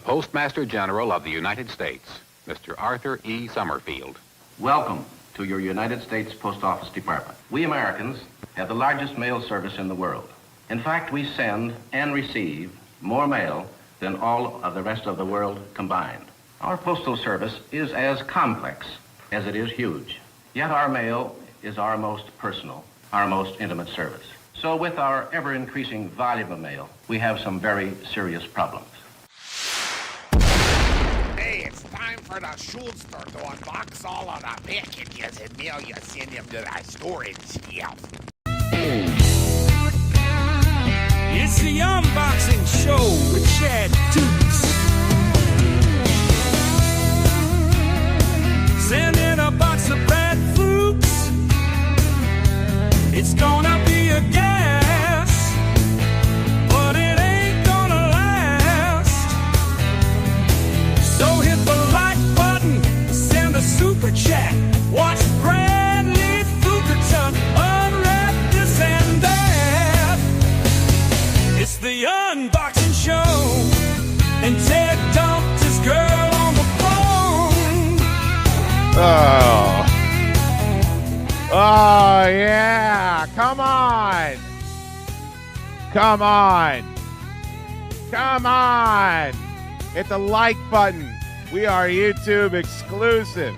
Postmaster General of the United States, Mr. Arthur E. Summerfield. Welcome to your United States Post Office Department. We Americans have the largest mail service in the world. In fact, we send and receive more mail than all of the rest of the world combined. Our postal service is as complex as it is huge. Yet our mail is our most personal, our most intimate service. So with our ever-increasing volume of mail, we have some very serious problems. It's time for the Schoode store to unbox all of the packages and mail you send them to the storage shelf. It's the Unboxing Show with chaddukes. Send in a box of bad fruits. It's gonna be a gas, but it ain't gonna last. So hit the like button, send a super chat. Watch Bradley Fukerton unwrap this and that. It's the Unboxing Show, and Ted dumped his girl on the phone. Oh, yeah. Come on. Come on. Come on. Hit the like button. We are YouTube exclusive.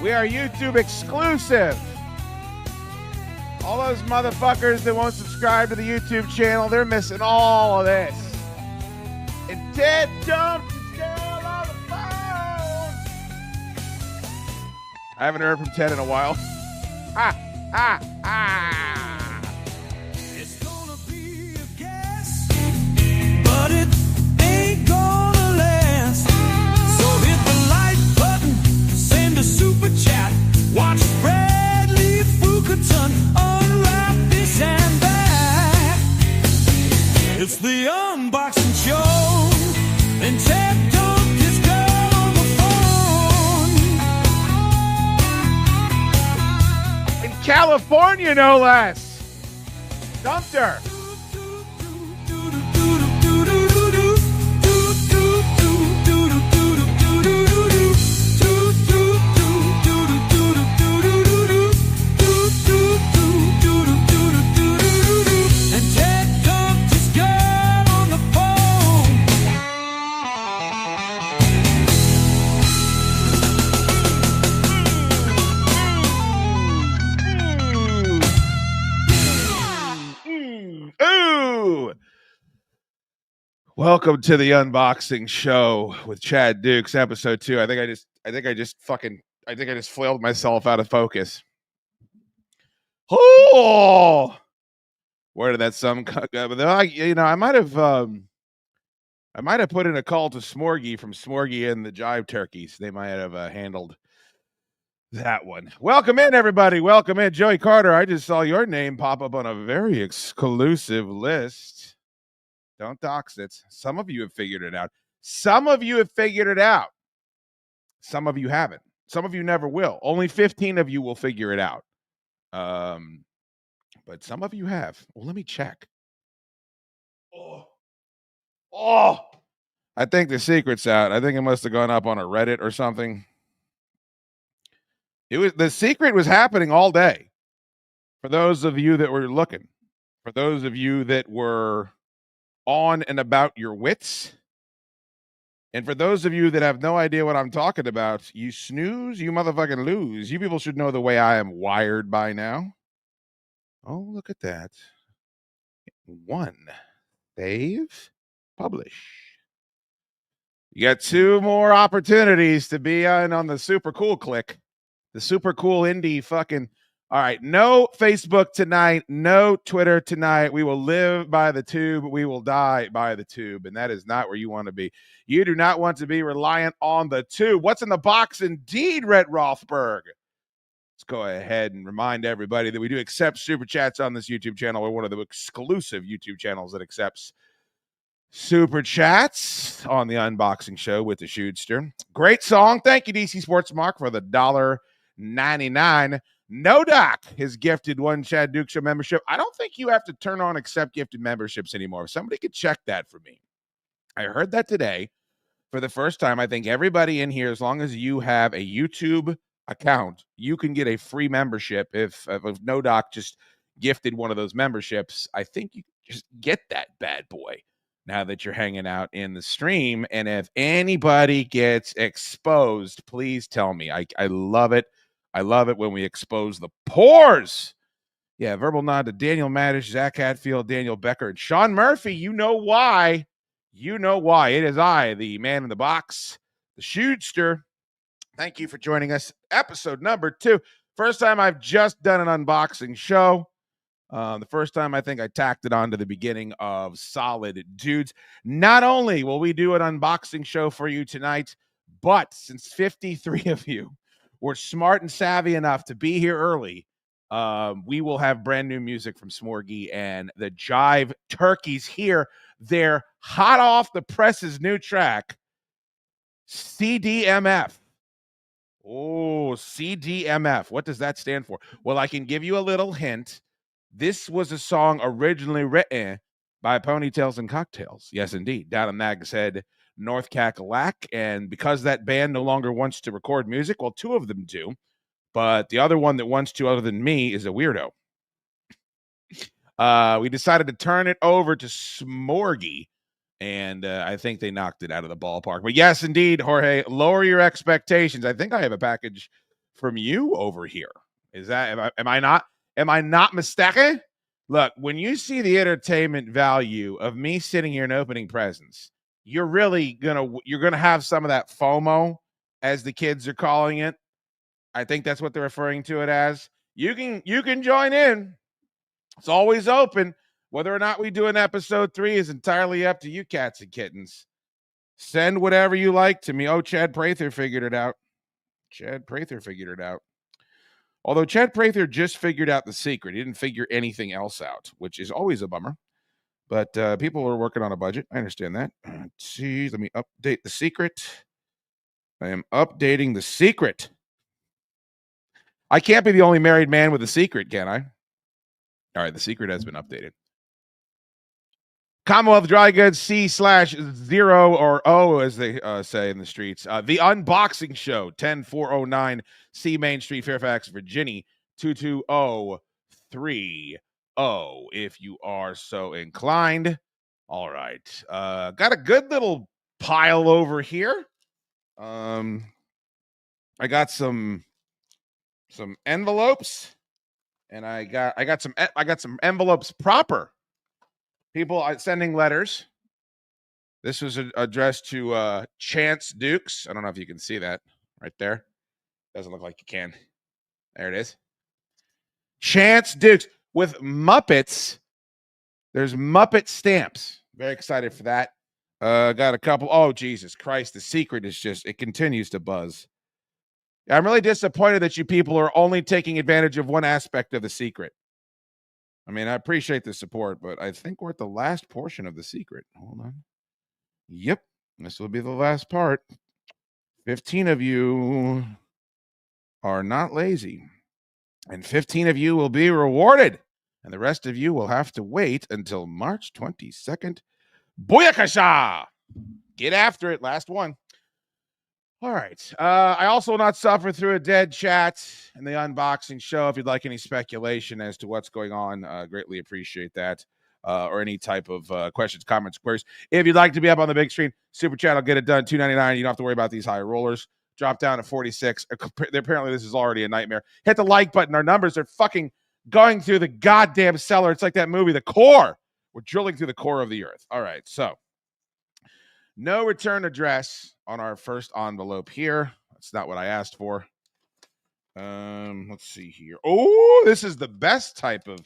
We are YouTube exclusive. All those motherfuckers that won't subscribe to the YouTube channel, they're missing all of this. And Ted dumped his girl on the phone. I haven't heard from Ted in a while. It's gonna be a guess, but it ain't gonna last. So hit the like button, send a super chat. Watch Bradley Fukerton unwrap this and that. It's the Unboxing Show, and Ted dumped his girl on the phone. In California, no less. Dumped her. And Ted dumped his girl on the phone. Ooh. Welcome to the Unboxing Show with chaddukes, episode 2. I think I just flailed myself out of focus. Oh, where did that sum go? I might have put in a call to Smorgy from Smorgy and the Jive Turkeys. They might have handled that one. Welcome in, everybody. Welcome in, Joey Carter. I just saw your name pop up on a very exclusive list. Don't dox it. Some of you have figured it out. Some of you have figured it out. Some of you haven't. Some of you never will. Only 15 of you will figure it out. But some of you have. Well, let me check. Oh, I think the secret's out. I think it must have gone up on a Reddit or something. The secret was happening all day. For those of you that were looking, for those of you that were on and about your wits, and for those of you that have no idea what I'm talking about, you snooze, you motherfucking lose. You people should know the way I am wired by now. Oh, look at that. 1. Save. Publish. You got 2 more opportunities to be on the super cool click. The super cool indie fucking. All right. No Facebook tonight. No Twitter tonight. We will live by the tube. We will die by the tube. And that is not where you want to be. You do not want to be reliant on the tube. What's in the box? Indeed, Rhett Rothberg. Let's go ahead and remind everybody that we do accept super chats on this YouTube channel. We're one of the exclusive YouTube channels that accepts super chats on the unboxing show with the Shootster. Great song. Thank you, DC Sports Mark, for the $1.99. No Doc has gifted 1 Chaddukes Show membership. I don't think you have to turn on accept gifted memberships anymore. Somebody could check that for me. I heard that today for the first time. I think everybody in here, as long as you have a YouTube account, you can get a free membership. If No Doc just gifted one of those memberships, I think you just get that bad boy now that you're hanging out in the stream. And if anybody gets exposed, please tell me. I love it. I love it when we expose the pores. Yeah, verbal nod to Daniel Maddish, Zach Hatfield, Daniel Becker, and Sean Murphy. You know why. You know why. It is I, the man in the box, the Shootster. Thank you for joining us. Episode number 2. First time I've just done an unboxing show. The first time I think I tacked it on to the beginning of Solid Dudes. Not only will we do an unboxing show for you tonight, but since 53 of you were smart and savvy enough to be here early, we will have brand new music from Smorgy and the Jive Turkeys here. They're hot off the presses new track, CDMF. Oh, CDMF. What does that stand for? Well, I can give you a little hint. This was a song originally written by Ponytails and Cocktails. Yes, indeed. Down in Nags Head, North Cackalack. And because that band no longer wants to record music, well, 2 of them do. But the other one that wants to, other than me, is a weirdo. We decided to turn it over to Smorgy. And I think they knocked it out of the ballpark. But yes, indeed, Jorge, lower your expectations. I think I have a package from you over here. Is that, am I not mistaken? Look, when you see the entertainment value of me sitting here and opening presents, you're gonna have some of that FOMO, as the kids are calling it. I think that's what they're referring to it as. You can join in. It's always open. Whether or not we do an episode 3 is entirely up to you, cats and kittens. Send whatever you like to me. Oh, Chad Prather figured it out. Although Chad Prather just figured out the secret. He didn't figure anything else out, which is always a bummer. But people are working on a budget. I understand that. Let's see, let me update the secret. I am updating the secret. I can't be the only married man with a secret, can I? All right, the secret has been updated. Commonwealth Dry Goods C/0 or O, as they say in the streets. The Unboxing Show, 10409 C Main Street, Fairfax, Virginia, 22030. If you are so inclined. All right. Got a good little pile over here. I got some envelopes, and I got some envelopes proper. People are sending letters. This was addressed to Chance Dukes. I don't know if you can see that right there. Doesn't look like you can. There it is. Chance Dukes with Muppets. There's Muppet stamps. Very excited for that. Got a couple. Oh, Jesus Christ. The secret is it continues to buzz. I'm really disappointed that you people are only taking advantage of one aspect of the secret. I mean, I appreciate the support, but I think we're at the last portion of the secret. Hold on. Yep, this will be the last part. 15 of you are not lazy, and 15 of you will be rewarded, and the rest of you will have to wait until March 22nd. Booyakasha! Get after it. Last one. All right. I also will not suffer through a dead chat in the unboxing show. If you'd like any speculation as to what's going on, greatly appreciate that. Or any type of questions, comments, queries. If you'd like to be up on the big screen, super chat, I'll get it done. $2.99. You don't have to worry about these high rollers. Drop down to 46. Apparently, this is already a nightmare. Hit the like button. Our numbers are fucking going through the goddamn cellar. It's like that movie, The Core. We're drilling through the core of the earth. All right, so no return address on our first envelope here. That's not what I asked for. Let's see here. Oh, this is the best type of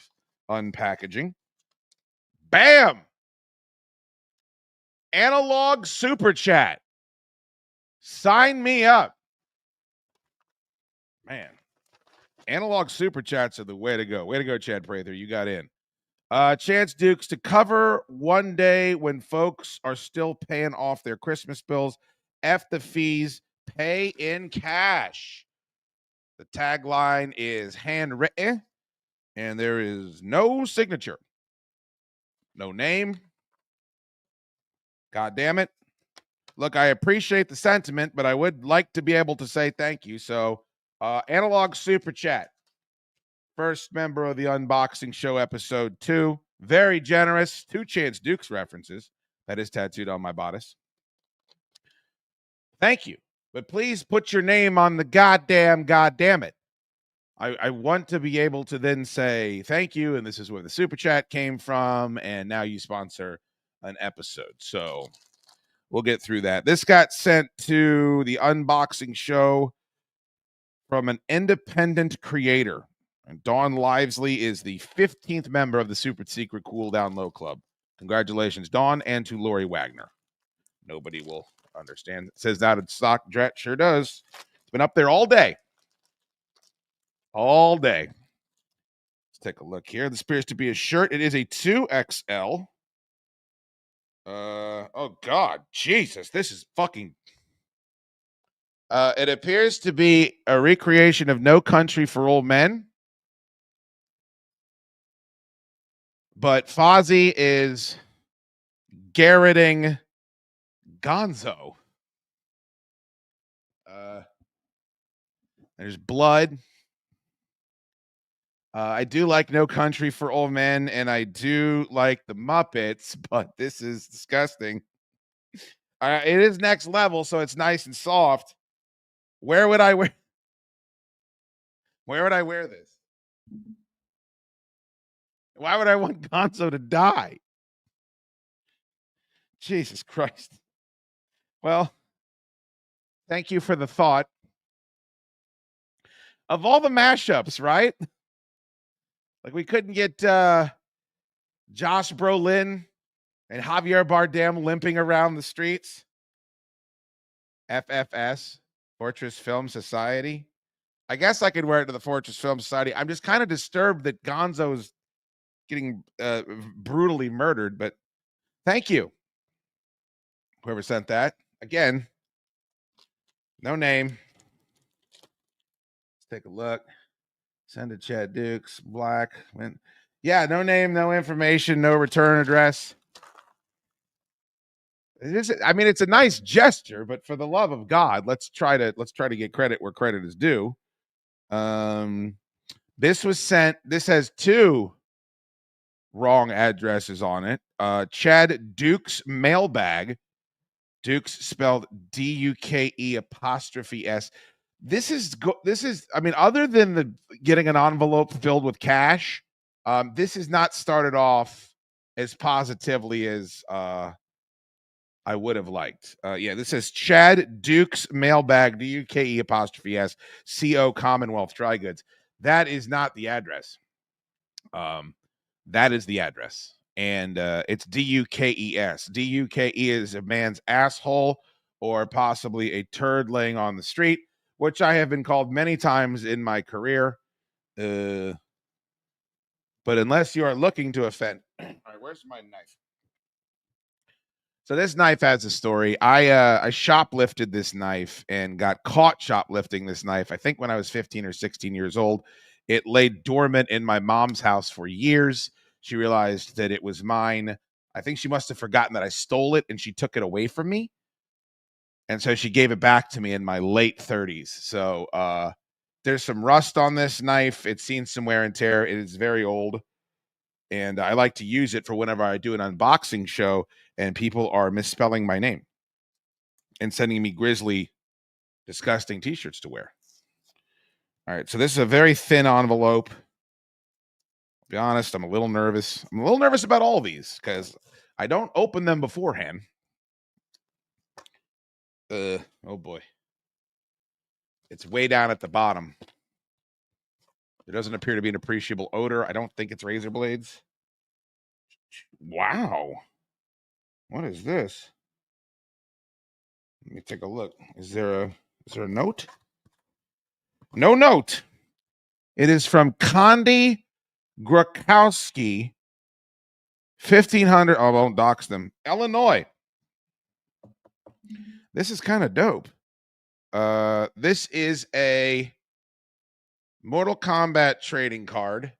unpackaging. Bam! Analog super chat. Sign me up. Man. Analog super chats are the way to go. Way to go, Chad Prather. You got in. Chance Dukes, to cover one day when folks are still paying off their Christmas bills. F the fees, pay in cash. The tagline is handwritten, and there is no signature. No name. God damn it. Look, I appreciate the sentiment, but I would like to be able to say thank you. So, Analog Super Chat. First member of the unboxing show, episode 2. Very generous. 2 Chance Dukes references. That is tattooed on my bodice. Thank you. But please put your name on the goddamn it. I want to be able to then say thank you, and this is where the super chat came from, and now you sponsor an episode. So we'll get through that. This got sent to the unboxing show from an independent creator. And Dawn Livesley is the 15th member of the Super Secret Cool Down Low Club. Congratulations, Dawn, and to Lori Wagner. Nobody will understand. It says that in stock. Dret sure does. It's been up there all day. All day. Let's take a look here. This appears to be a shirt. It is a 2XL. Oh, God. Jesus. This is fucking... it appears to be a recreation of No Country for Old Men. But Fozzie is garroting Gonzo. There's blood. I do like No Country for Old Men, and I do like the Muppets, but this is disgusting. It is next level, so it's nice and soft. Where would I wear this? Why would I want Gonzo to die? Jesus Christ. Well, thank you for the thought. Of all the mashups, right? Like, we couldn't get Josh Brolin and Javier Bardem limping around the streets. FFS, Fortress Film Society. I guess I could wear it to the Fortress Film Society. I'm just kind of disturbed that Gonzo is getting brutally murdered, but thank you. Whoever sent that. Again, no name. Let's take a look. Send to Chad Dukes, Black. Yeah, no name, no information, no return address. It's a nice gesture, but for the love of God, let's try to get credit where credit is due. This was sent. This has 2 wrong addresses on it. Chad Dukes mailbag. Dukes spelled DUKE''S. This is other than the getting an envelope filled with cash, this is not started off as positively as I would have liked. This says Chad Dukes mailbag, DUKE''S, CO Commonwealth Dry Goods. That is not the address. That is the address. And it's DUKES. DUKE is a man's asshole or possibly a turd laying on the street, which I have been called many times in my career. But unless you are looking to offend... All right, where's my knife? So this knife has a story. I shoplifted this knife and got caught shoplifting this knife, I think when I was 15 or 16 years old. It lay dormant in my mom's house for years. She realized that it was mine. I think she must have forgotten that I stole it, and she took it away from me. And so she gave it back to me in my late 30s. So there's some rust on this knife. It's seen some wear and tear. It is very old. And I like to use it for whenever I do an unboxing show and people are misspelling my name and sending me grisly, disgusting t-shirts to wear. All right, so this is a very thin envelope. I'll be honest, I'm a little nervous. I'm a little nervous about all these because I don't open them beforehand. Oh boy. It's way down at the bottom. There doesn't appear to be an appreciable odor. I don't think it's razor blades. Wow. What is this? Let me take a look. Is there a note? No note. It is from Condi Grokowski, 1500. Oh, I won't dox them. Illinois. This is kind of dope. This is a Mortal Kombat trading card.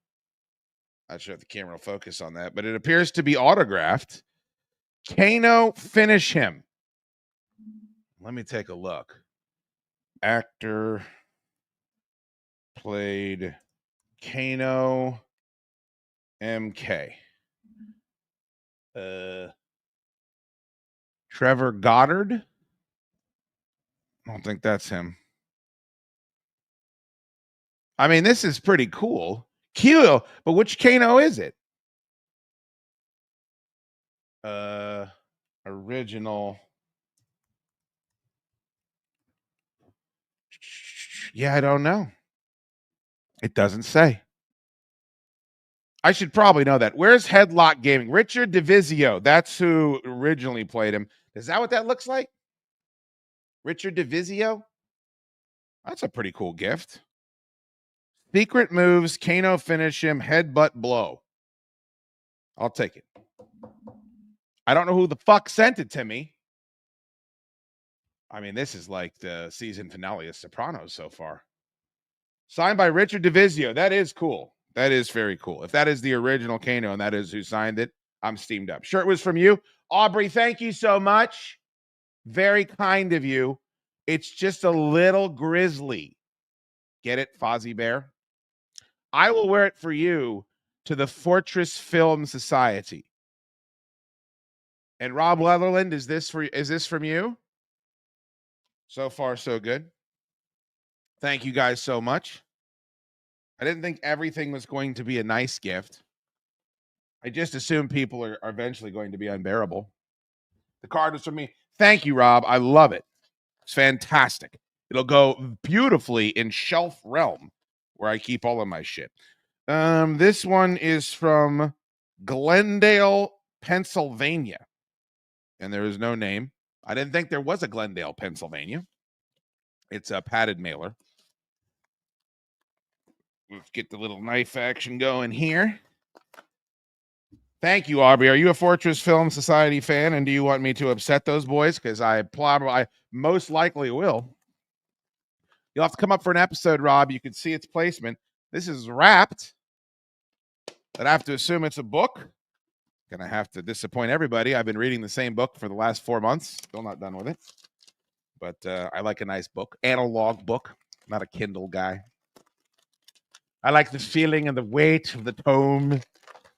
Not sure if the camera will focus on that, but it appears to be autographed. Kano, finish him. Let me take a look. Actor played Kano MK. Trevor Goddard. I don't think that's him. I mean, this is pretty cool. Cute, but which Kano is it? Original. Yeah, I don't know. It doesn't say. I should probably know that. Where's Headlock Gaming? Richard DeVizio. That's who originally played him. Is that what that looks like? Richard DeVizio? That's a pretty cool gift. Secret moves, Kano finish him, headbutt blow. I'll take it. I don't know who the fuck sent it to me. I mean, this is like the season finale of Sopranos so far. Signed by Richard DeVizio. That is cool. That is very cool. If that is the original Kano and that is who signed it, I'm steamed up. Shirt was from you. Aubrey, thank you so much. Very kind of you. It's just a little grizzly. Get it, Fozzie Bear? I will wear it for you to the Fortress Film Society. And Rob Leatherland, is this from you? So far, so good. Thank you guys so much. I didn't think everything was going to be a nice gift. I just assumed people are eventually going to be unbearable. The card was from me. Thank you, Rob. I love it. It's fantastic. It'll go beautifully in Shelf Realm, where I keep all of my shit. This one is from Glendale, Pennsylvania. And there is no name. I didn't think there was a Glendale, Pennsylvania. It's a padded mailer. Let's get the little knife action going here. Thank you, Aubrey. Are you a Fortress Film Society fan, and do you want me to upset those boys? Because I most likely will. You'll have to come up for an episode, Rob. You can see its placement. This is wrapped. But I have to assume it's a book. Gonna have to disappoint everybody. I've been reading the same book for the last 4 months. Still not done with it. But I like a nice book. Analog book. Not a Kindle guy. I like the feeling and the weight of the tome.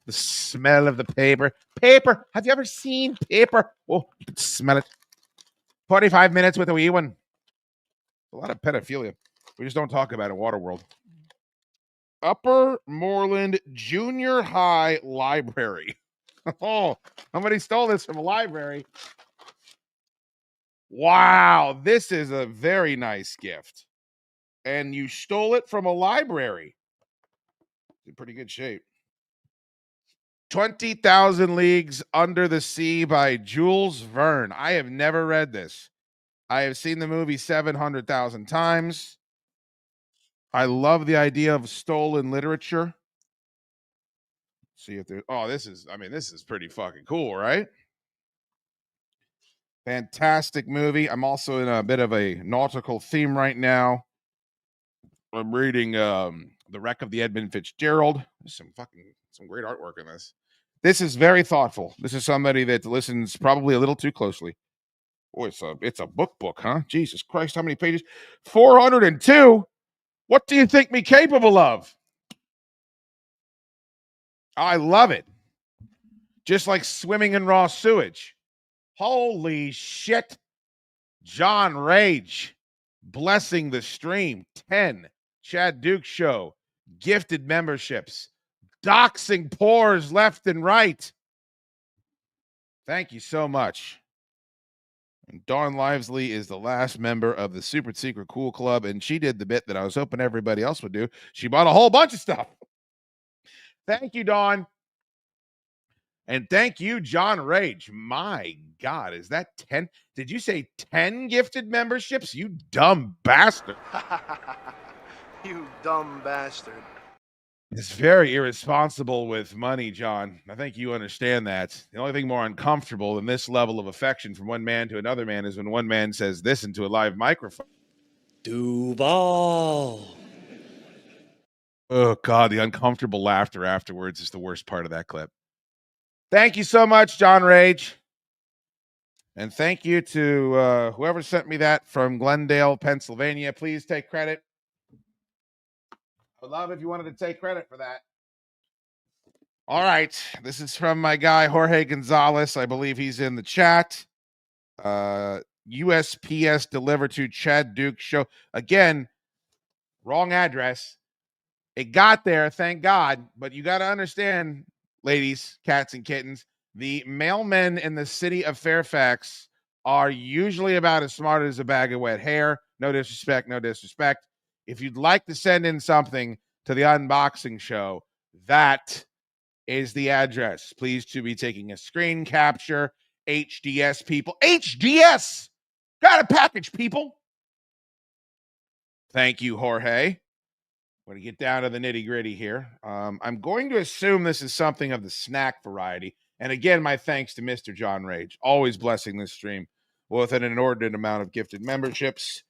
The smell of the paper. Paper. Have you ever seen paper? Oh, you can smell it. 45 minutes with a wee one. A lot of pedophilia. We just don't talk about it in Waterworld. Upper Moreland Junior High Library. Oh, somebody stole this from a library. Wow, this is a very nice gift. And you stole it from a library. It's in pretty good shape. 20,000 Leagues Under the Sea by Jules Verne. I have never read this. I have seen the movie 700,000 times. I love the idea of stolen literature. See if there. Oh, this is pretty fucking cool, right? Fantastic movie. I'm also in a bit of a nautical theme right now. I'm reading The Wreck of the Edmund Fitzgerald. There's some great artwork in this. This is very thoughtful. This is somebody that listens probably a little too closely. Boy, it's a book, huh? Jesus Christ, how many pages? 402? What do you think me capable of? I love it. Just like swimming in raw sewage. Holy shit. John Rage, blessing the stream. 10. Chaddukes Show, gifted memberships. Doxing pours left and right. Thank you so much. And Dawn Livesley is the last member of the Super Secret Cool Club, and she did the bit that I was hoping everybody else would do. She bought a whole bunch of stuff. Thank you, Dawn. And thank you, John Rage. My God, is that 10? Did you say 10 gifted memberships? You dumb bastard. You dumb bastard. It's very irresponsible with money, John. I think you understand that. The only thing more uncomfortable than this level of affection from one man to another man is when one man says this into a live microphone. Duval. Oh, God, the uncomfortable laughter afterwards is the worst part of that clip. Thank you so much, John Rage. And thank you to whoever sent me that from Glendale, Pennsylvania. Please take credit. I would love if you wanted to take credit for that. All right. This is from my guy, Jorge Gonzalez. I believe he's in the chat. USPS delivered to Chaddukes Show. Again, wrong address. It got there, thank God. But you got to understand, ladies, cats, and kittens, the mailmen in the city of Fairfax are usually about as smart as a bag of wet hair. No disrespect, no disrespect. If you'd like to send in something to the unboxing show, that is the address. Please to be taking a screen capture. HDS people. HDS! Got a package, people. Thank you, Jorge. I'm going to get down to the nitty-gritty here. I'm going to assume this is something of the snack variety. And again, my thanks to Mr. John Rage, always blessing this stream with an inordinate amount of gifted memberships.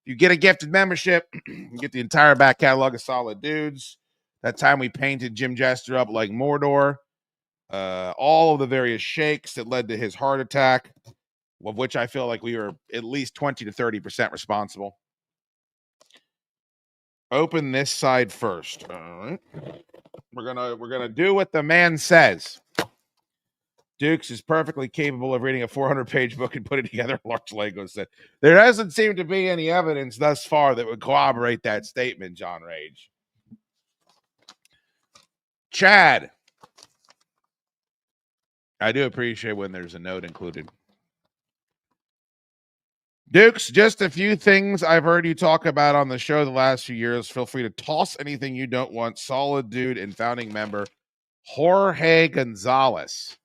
If you get a gifted membership, you get the entire back catalog of Solid Dudes. That time we painted Jim Jester up like Mordor. All of the various shakes that led to his heart attack, of which I feel like we were at least 20 to 30% responsible. Open this side first. All right. We're gonna do what the man says. Dukes is perfectly capable of reading a 400-page book and putting together a large Lego set. There doesn't seem to be any evidence thus far that would corroborate that statement, John Rage. Chad. I do appreciate when there's a note included. Dukes, just a few things I've heard you talk about on the show the last few years. Feel free to toss anything you don't want. Solid Dude and founding member Jorge Gonzalez,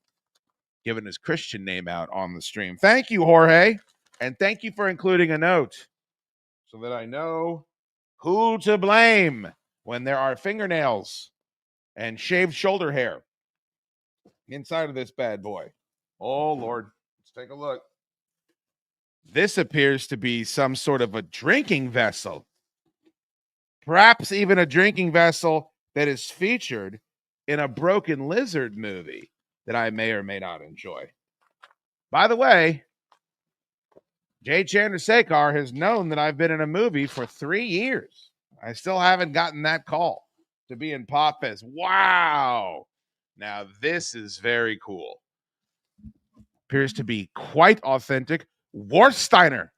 giving his Christian name out on the stream. Thank you, Jorge. And thank you for including a note so that I know who to blame when there are fingernails and shaved shoulder hair inside of this bad boy. Oh, Lord. Let's take a look. This appears to be some sort of a drinking vessel. Perhaps even a drinking vessel that is featured in a Broken Lizard movie that I may or may not enjoy. By the way, Jay Chandrasekhar has known that I've been in a movie for 3 years. I still haven't gotten that call to be in Pop Fest. Wow. Now, this is very cool. Appears to be quite authentic. Warsteiner.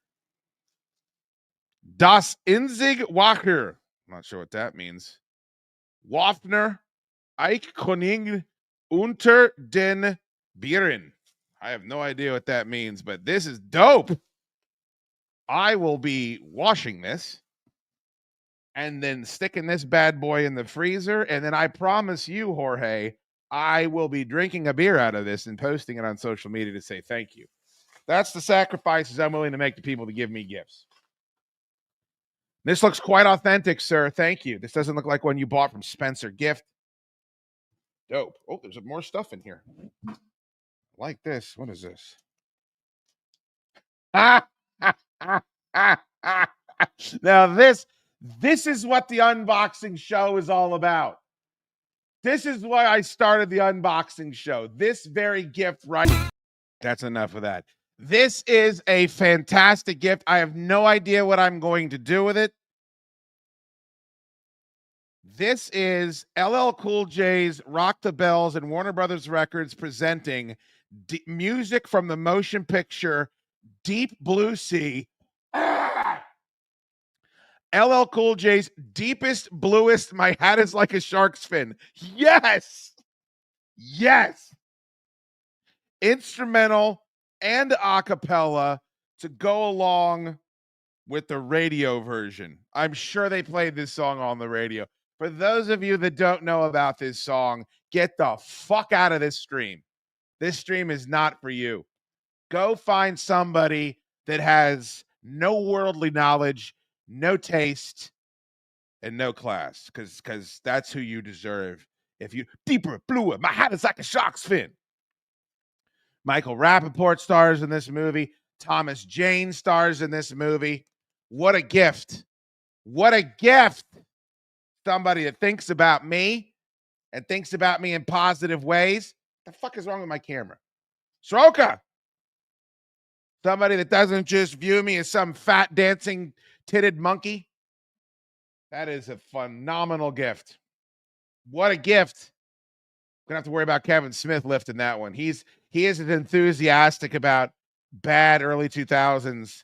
Das Inzig Wacher. I'm not sure what that means. Waffner. Eich Koning unter den Bieren. I have no idea what that means, but this is dope. I will be washing this and then sticking this bad boy in the freezer. And then I promise you, Jorge, I will be drinking a beer out of this and posting it on social media to say thank you. That's the sacrifices I'm willing to make to people to give me gifts. This looks quite authentic, sir. Thank you. This doesn't look like one you bought from Spencer Gift. Dope. Oh, there's more stuff in here. Like this. What is this? Now this is what the unboxing show is all about. This is why I started the unboxing show. This very gift right. That's enough of that. This is a fantastic gift. I have no idea what I'm going to do with it. This is LL Cool J's Rock the Bells and Warner Brothers Records presenting music from the motion picture Deep Blue Sea. LL Cool J's Deepest, Bluest, My Hat is Like a Shark's Fin. Yes! Yes! Instrumental and a cappella to go along with the radio version. I'm sure they played this song on the radio. For those of you that don't know about this song, get the fuck out of this stream. This stream is not for you. Go find somebody that has no worldly knowledge, no taste, and no class, because that's who you deserve. If you deeper, bluer, my hat is like a shark's fin. Michael Rappaport stars in this movie. Thomas Jane stars in this movie. What a gift. What a gift. Somebody that thinks about me and thinks about me in positive ways. What the fuck is wrong with my camera? Sroka. Somebody that doesn't just view me as some fat dancing titted monkey. That is a phenomenal gift. What a gift. Gonna have to worry about Kevin Smith lifting that one. He is as enthusiastic about bad early 2000s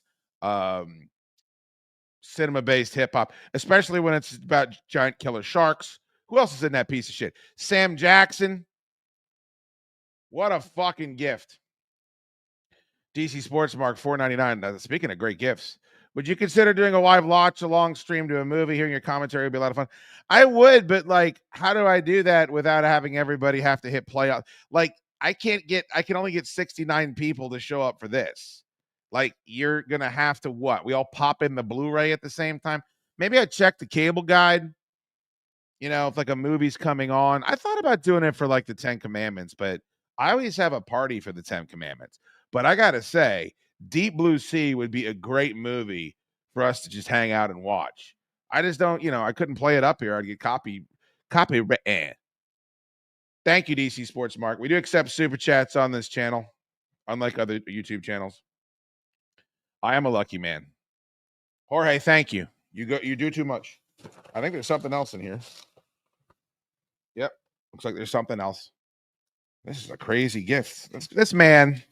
cinema-based hip-hop, especially when it's about giant killer sharks. Who else is in that piece of shit? Sam Jackson. What a fucking gift. DC Sports Mark $4.99. Speaking of great gifts, would you consider doing a live watch along stream to a movie? Hearing your commentary would be a lot of fun. I would, but like, how do I do that without having everybody have to hit play? Like, I can only get 69 people to show up for this. Like, you're gonna have to what? We all pop in the Blu-ray at the same time. Maybe I check the cable guide. You know, if like a movie's coming on. I thought about doing it for like the 10 Commandments, but I always have a party for the 10 Commandments. But I gotta say, Deep Blue Sea would be a great movie for us to just hang out and watch. I just don't, I couldn't play it up here. I'd get copyright. Thank you, DC Sports Mark. We do accept super chats on this channel, unlike other YouTube channels. I am a lucky man. Jorge, thank you. You do too much. I think there's something else in here. Yep. Looks like there's something else. This is a crazy gift. This man.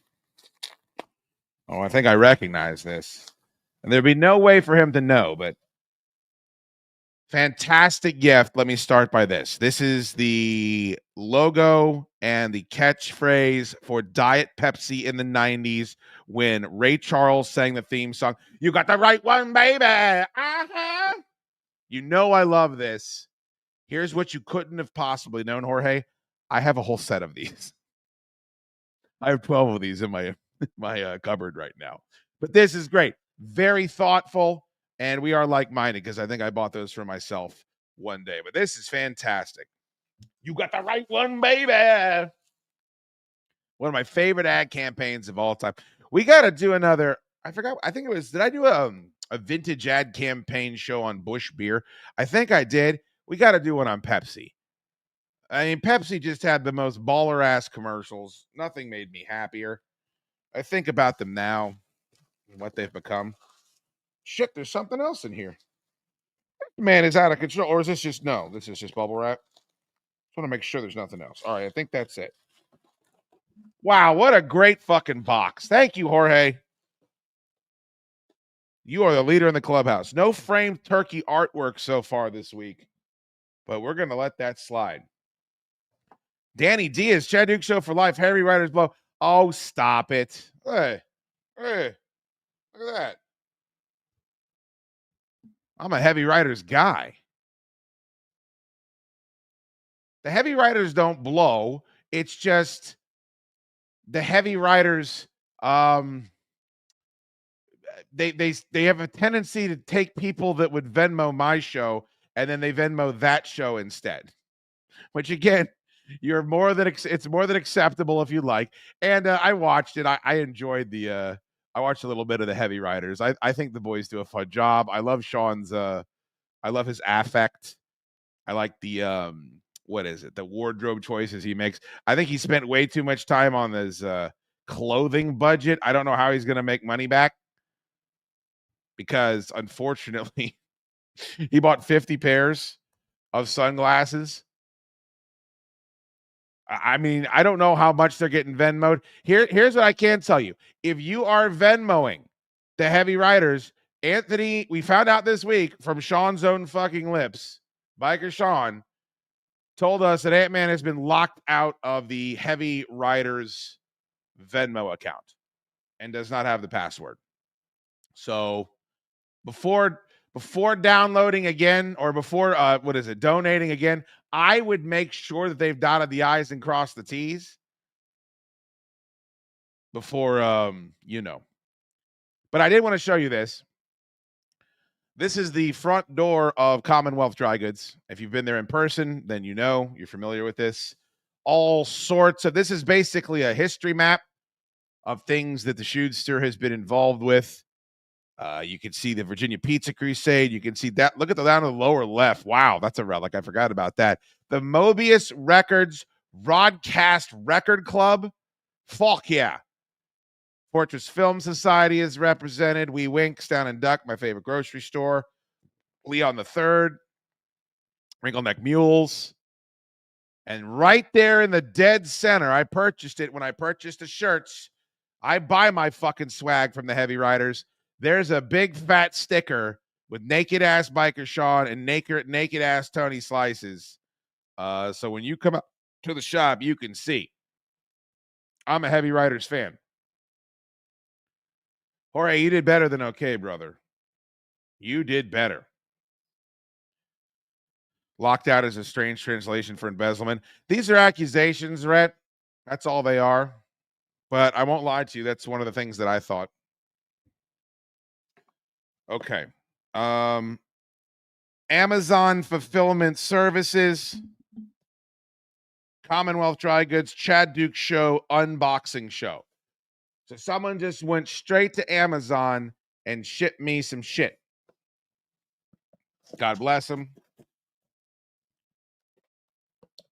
Oh, I think I recognize this. And there'd be no way for him to know, but fantastic gift. Let me start by this. This is the logo and the catchphrase for Diet Pepsi in the 90s when Ray Charles sang the theme song. You got the right one, baby. Uh-huh. You know I love this. Here's what you couldn't have possibly known, Jorge. I have a whole set of these. I have 12 of these in my cupboard right now. But this is great. Very thoughtful. And we are like-minded because I think I bought those for myself one day. But this is fantastic. You got the right one, baby. One of my favorite ad campaigns of all time. We got to do another. I forgot. I think it was. Did I do a vintage ad campaign show on Busch Beer? I think I did. We got to do one on Pepsi. I mean, Pepsi just had the most baller-ass commercials. Nothing made me happier. I think about them now and what they've become. Shit, there's something else in here. Man, is out of control. Or is this just, no, this is just bubble wrap. Just want to make sure there's nothing else. All right, I think that's it. Wow, what a great fucking box. Thank you, Jorge. You are the leader in the clubhouse. No framed turkey artwork so far this week, but we're going to let that slide. Danny Diaz, Chaddukes Show for life. Heavy Riders blow. Oh, stop it. Hey, look at that. I'm a Heavy Riders guy. The Heavy Riders don't blow. It's just the Heavy Riders, they have a tendency to take people that would Venmo my show and then they Venmo that show instead. Which again, it's more than acceptable if you like. And I watched it. I enjoyed I watched a little bit of the Heavy Riders. I think the boys do a fun job. I love Sean's I love his affect. I like the what is it? The wardrobe choices he makes. I think he spent way too much time on his clothing budget. I don't know how he's going to make money back because, unfortunately, he bought 50 pairs of sunglasses. I mean, I don't know how much they're getting Venmo'd. Here's what I can tell you. If you are Venmoing the Heavy Riders, Anthony, we found out this week from Sean's own fucking lips, Biker Sean told us that Ant-Man has been locked out of the Heavy Riders Venmo account and does not have the password. So before downloading again, or before donating again, I would make sure that they've dotted the I's and crossed the T's before But I did want to show you this. This is the front door of Commonwealth Dry Goods. If you've been there in person, then you're familiar with this. All sorts of, this is basically a history map of things that the Schoodester has been involved with. You can see the Virginia Pizza Crusade. You can see that. Look at the down to the lower left. Wow, that's a relic. I forgot about that. The Mobius Records Broadcast Record Club. Fuck yeah. Fortress Film Society is represented. Wee Winks down in Duck, my favorite grocery store. Leon the Third. Wrinkle Neck Mules. And right there in the dead center, I purchased it when I purchased the shirts. I buy my fucking swag from the Heavy Riders. There's a big fat sticker with naked ass Biker Sean and naked ass Tony Slices. So when you come up to the shop, you can see. I'm a Heavy Riders fan. Jorge, you did better than okay, brother. You did better. Locked out is a strange translation for embezzlement. These are accusations, Rhett. That's all they are. But I won't lie to you. That's one of the things that I thought. Okay. Amazon Fulfillment Services. Commonwealth Dry Goods Chaddukes Show unboxing show. So someone just went straight to Amazon and shipped me some shit. God bless them.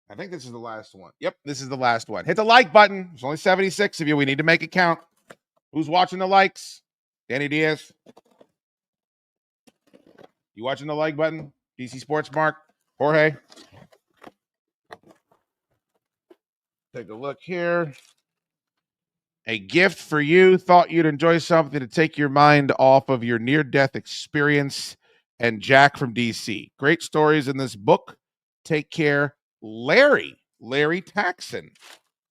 I think this is the last one. Yep, this is the last one. Hit the like button. There's only 76 of you. We need to make it count. Who's watching the likes? Danny Diaz. You watching the like button? DC Sports Mark. Jorge. Take a look here. A gift for you. Thought you'd enjoy something to take your mind off of your near-death experience. And Jack from DC. Great stories in this book. Take care. Larry Taxon.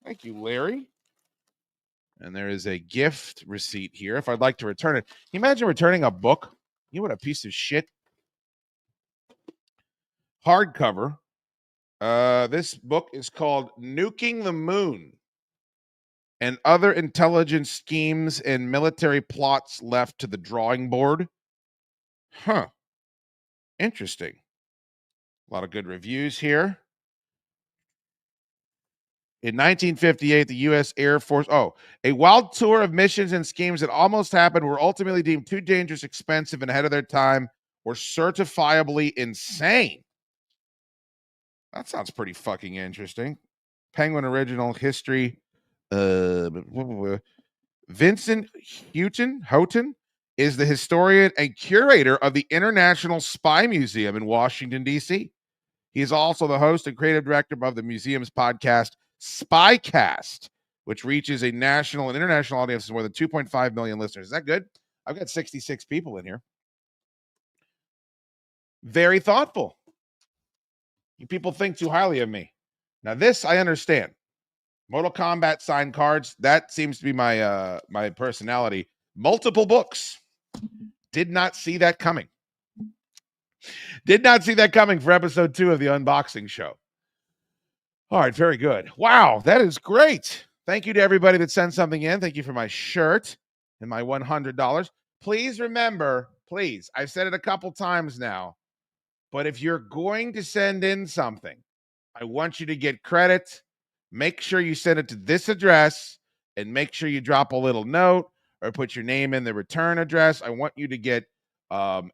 Thank you, Larry. And there is a gift receipt here if I'd like to return it. Can you imagine returning a book? You know what a piece of shit. Hardcover. This book is called Nuking the Moon and Other Intelligence Schemes and Military Plots Left to the Drawing Board. Huh. Interesting. A lot of good reviews here. In 1958, the U.S. Air Force, a wild tour of missions and schemes that almost happened were ultimately deemed too dangerous, expensive, and ahead of their time, were certifiably insane. That sounds pretty fucking interesting. Penguin Original History. Vincent Houghton is the historian and curator of the International Spy Museum in Washington, D.C. He is also the host and creative director of the museum's podcast, Spycast, which reaches a national and international audience of more than 2.5 million listeners. Is that good? I've got 66 people in here. Very thoughtful. You people think too highly of me. Now, this I understand. Mortal Kombat signed cards, that seems to be my my personality. Multiple books. Did not see that coming. Did not see that coming for episode 2 of the unboxing show. All right, very good. Wow, that is great. Thank you to everybody that sent something in. Thank you for my shirt and my $100. Please remember, please, I've said it a couple times now, but if you're going to send in something, I want you to get credit. Make sure you send it to this address and make sure you drop a little note or put your name in the return address. I want you to get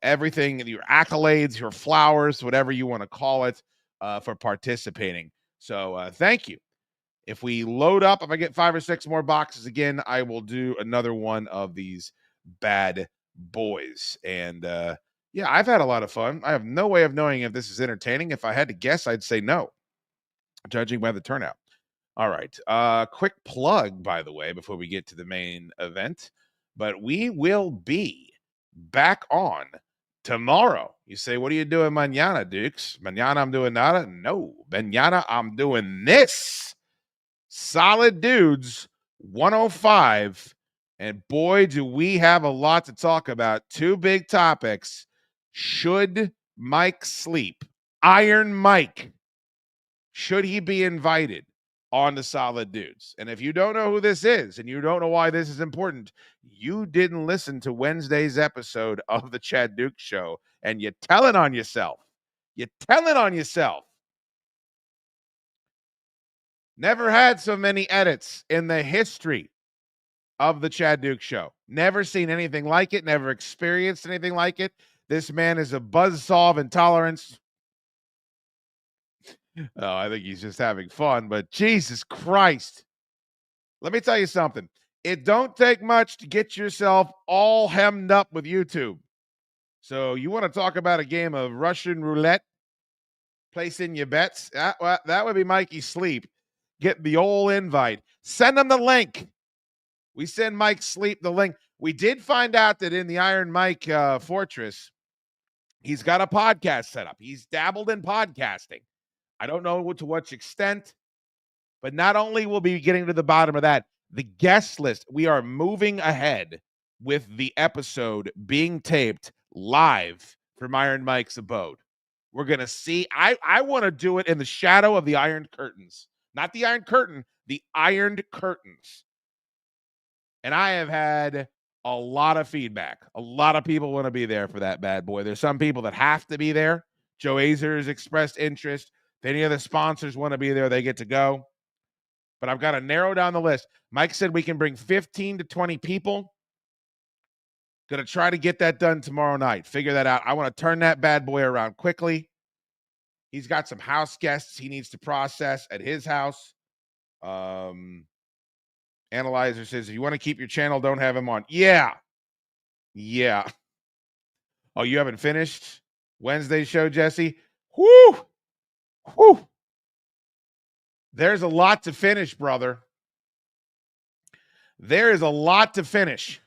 everything, your accolades, your flowers, whatever you want to call it, for participating. So thank you. If we load up, if I get 5 or 6 more boxes again, I will do another one of these bad boys. And yeah, I've had a lot of fun. I have no way of knowing if this is entertaining. If I had to guess, I'd say no, judging by the turnout. All right. Quick plug, by the way, before we get to the main event. But we will be back on tomorrow. You say, what are you doing mañana, Dukes? Mañana I'm doing nada? No. Mañana I'm doing this. Solid Dudes 105. And boy, do we have a lot to talk about. 2 big topics. Should Mike sleep? Iron Mike. Should he be invited on the Solid Dudes? And if you don't know who this is and you don't know why this is important, you didn't listen to Wednesday's episode of the Chaddukes Show, and you're telling on yourself. You're telling on yourself. Never had so many edits in the history of the Chaddukes Show. Never seen anything like it. Never experienced anything like it. This man is a buzzsaw of intolerance. Oh, I think he's just having fun, but Jesus Christ. Let me tell you something. It don't take much to get yourself all hemmed up with YouTube. So you want to talk about a game of Russian roulette? Place in your bets? That would be Mikey Sleep. Get the old invite. Send him the link. We send Mike Sleep the link. We did find out that in the Iron Mike Fortress, he's got a podcast set up. He's dabbled in podcasting. I don't know to what extent, but not only will we be getting to the bottom of that, the guest list, we are moving ahead with the episode being taped live from Iron Mike's abode. We're going to see. I want to do it in the shadow of the Iron Curtains. Not the Iron Curtain, the Ironed Curtains. And I have had a lot of feedback. A lot of people want to be there for that bad boy. There's some people that have to be there. Joe Azer has expressed interest. If any of the sponsors want to be there, they get to go. But I've got to narrow down the list. Mike said we can bring 15 to 20 people. Going to try to get that done tomorrow night. Figure that out. I want to turn that bad boy around quickly. He's got some house guests he needs to process at his house. Analyzer says, if you want to keep your channel, don't have him on. Yeah. Oh, you haven't finished Wednesday's show, Jesse? Whoo! There's a lot to finish, brother. There is a lot to finish.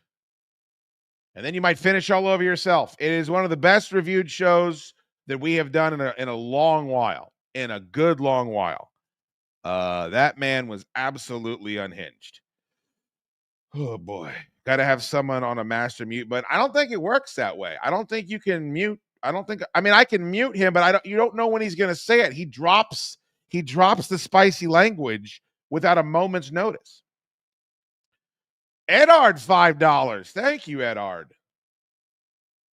And then you might finish all over yourself. It is one of the best reviewed shows that we have done in a long while. In a good long while. That man was absolutely unhinged. Oh, boy. Got to have someone on a master mute, but I don't think it works that way. I don't think you can mute. I can mute him, but you don't know when he's going to say it. He drops the spicy language without a moment's notice. Edard, $5. Thank you, Edard.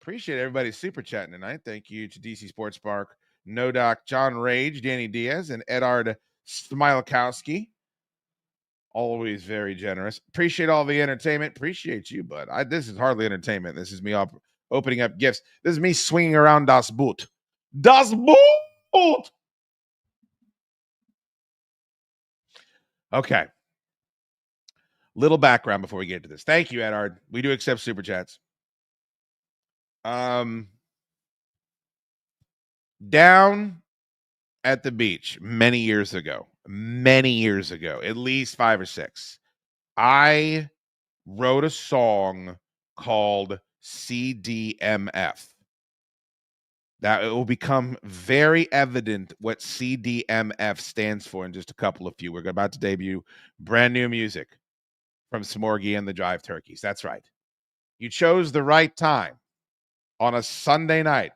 Appreciate everybody super chatting tonight. Thank you to DC Sports Park, No Doc, John Rage, Danny Diaz, and Edard Smilkowski. Always very generous. Appreciate all the entertainment. Appreciate you, bud. This is hardly entertainment. This is me opening up gifts. This is me swinging around Das Boot. Das Boot! Okay. Little background before we get to this. Thank you, Edard. We do accept super chats. Down at the beach many years ago, at least 5 or 6, I wrote a song called CDMF. Now, it will become very evident what CDMF stands for in just a couple of few. We're about to debut brand new music from Smorgy and the Drive Turkeys. That's right. You chose the right time on a Sunday night.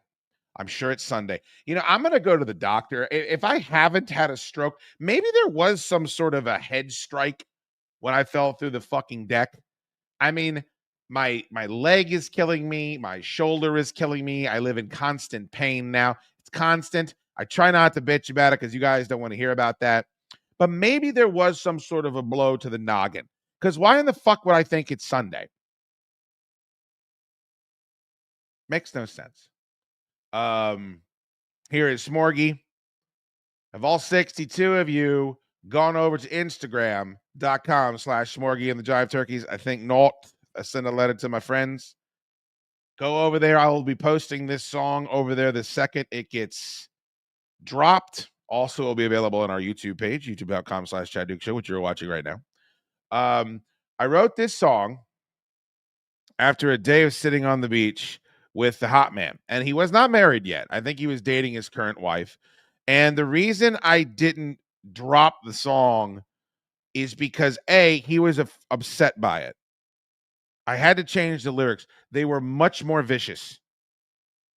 I'm sure it's Sunday. You know, I'm going to go to the doctor. If I haven't had a stroke, maybe there was some sort of a head strike when I fell through the fucking deck. I mean, my leg is killing me. My shoulder is killing me. I live in constant pain now. It's constant. I try not to bitch about it because you guys don't want to hear about that. But maybe there was some sort of a blow to the noggin. Because why in the fuck would I think it's Sunday? Makes no sense. Here is Smorgy. Of all 62 of you, gone over to Instagram.com/Smorgy and the Jive Turkeys, I think not. I sent a letter to my friends. Go over there. I will be posting this song over there the second it gets dropped. Also, it will be available on our YouTube page, youtube.com/chaddukesshow, which you're watching right now. I wrote this song after a day of sitting on the beach with the hot man, and he was not married yet. I think he was dating his current wife. And the reason I didn't drop the song is because A, he was upset by it. I had to change the lyrics. They were much more vicious,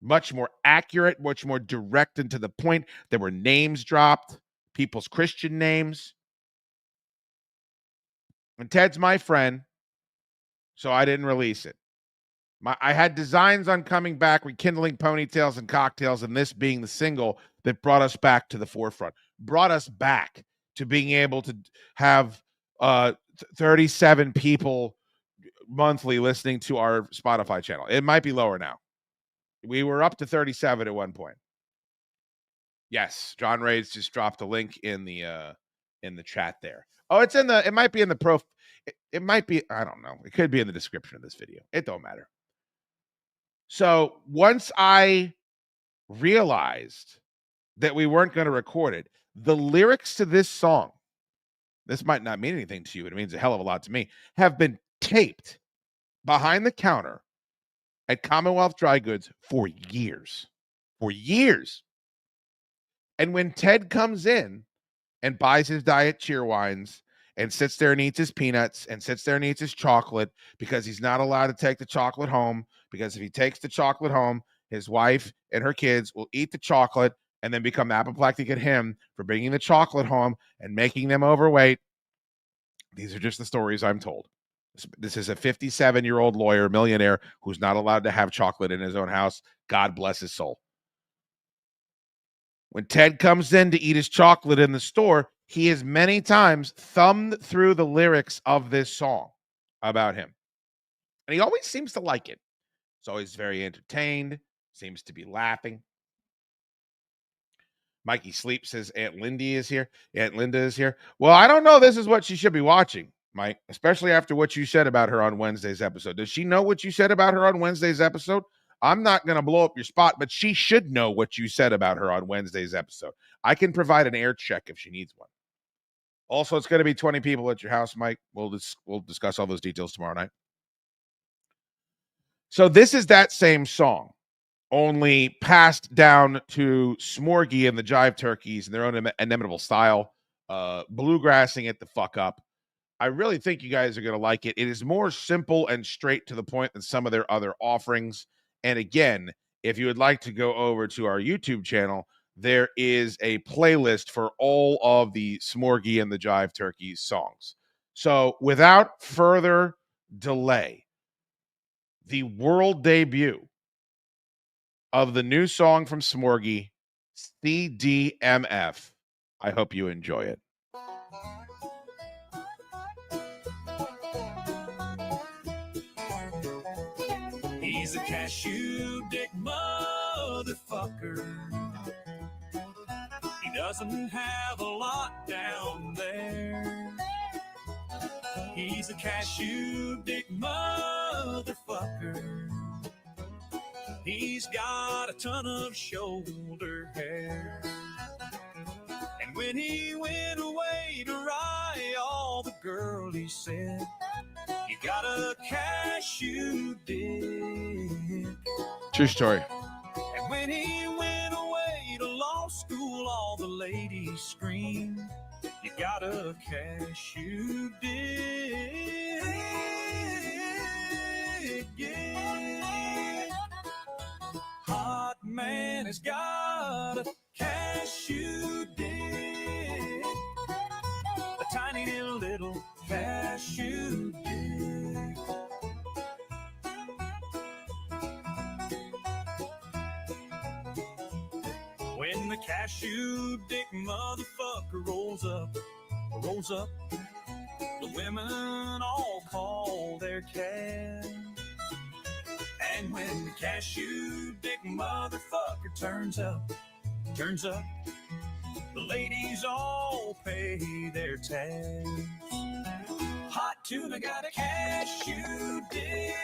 much more accurate, much more direct and to the point. There were names dropped, people's Christian names. And Ted's my friend, so I didn't release it. I had designs on coming back, rekindling ponytails and cocktails, and this being the single that brought us back to the forefront, brought us back to being able to have 37 people monthly listening to our Spotify channel. It might be lower now. We were up to 37 at one point. Yes, John Ray's just dropped a link in the chat there. Oh, it might be in the it might be, I don't know. It could be in the description of this video. It don't matter. So once I realized that we weren't going to record it, the lyrics to this song, this might not mean anything to you, but it means a hell of a lot to me, have been taped behind the counter at Commonwealth Dry Goods for years. For years. And when Ted comes in and buys his diet Cheerwines and sits there and eats his peanuts and sits there and eats his chocolate because he's not allowed to take the chocolate home, because if he takes the chocolate home, his wife and her kids will eat the chocolate and then become apoplectic at him for bringing the chocolate home and making them overweight. These are just the stories I'm told. This is a 57-year-old lawyer, millionaire, who's not allowed to have chocolate in his own house. God bless his soul. When Ted comes in to eat his chocolate in the store, he has many times thumbed through the lyrics of this song about him. And he always seems to like it. He's always very entertained, seems to be laughing. Mikey Sleep says Aunt Lindy is here. Aunt Linda is here. Well, I don't know. This is what she should be watching, Mike, especially after what you said about her on Wednesday's episode. Does she know what you said about her on Wednesday's episode? I'm not going to blow up your spot, but she should know what you said about her on Wednesday's episode. I can provide an air check if she needs one. Also, it's going to be 20 people at your house, Mike. We'll discuss all those details tomorrow night. So this is that same song, only passed down to Smorgy and the Jive Turkeys in their own inimitable style, bluegrassing it the fuck up. I really think you guys are going to like it. It is more simple and straight to the point than some of their other offerings. And again, if you would like to go over to our YouTube channel, there is a playlist for all of the Smorgy and the Jive Turkeys songs. So without further delay, the world debut of the new song from Smorgy, CDMF. I hope you enjoy it. He's a cashew dick motherfucker. He doesn't have a lot down there. He's a cashew dick motherfucker. He's got a ton of shoulder hair. And when he went away to all the girlies said, you got a cashew dick. True story. And when he went away to law school, all the ladies screamed, you got a cashew dick. Yeah. Hot man has got a cashew dick. A tiny little cashew dick. When the cashew dick motherfucker rolls up, the women all call their cab. And when the cashew dick motherfucker turns up, the ladies all pay their tax. Hot tuna got a cashew dick.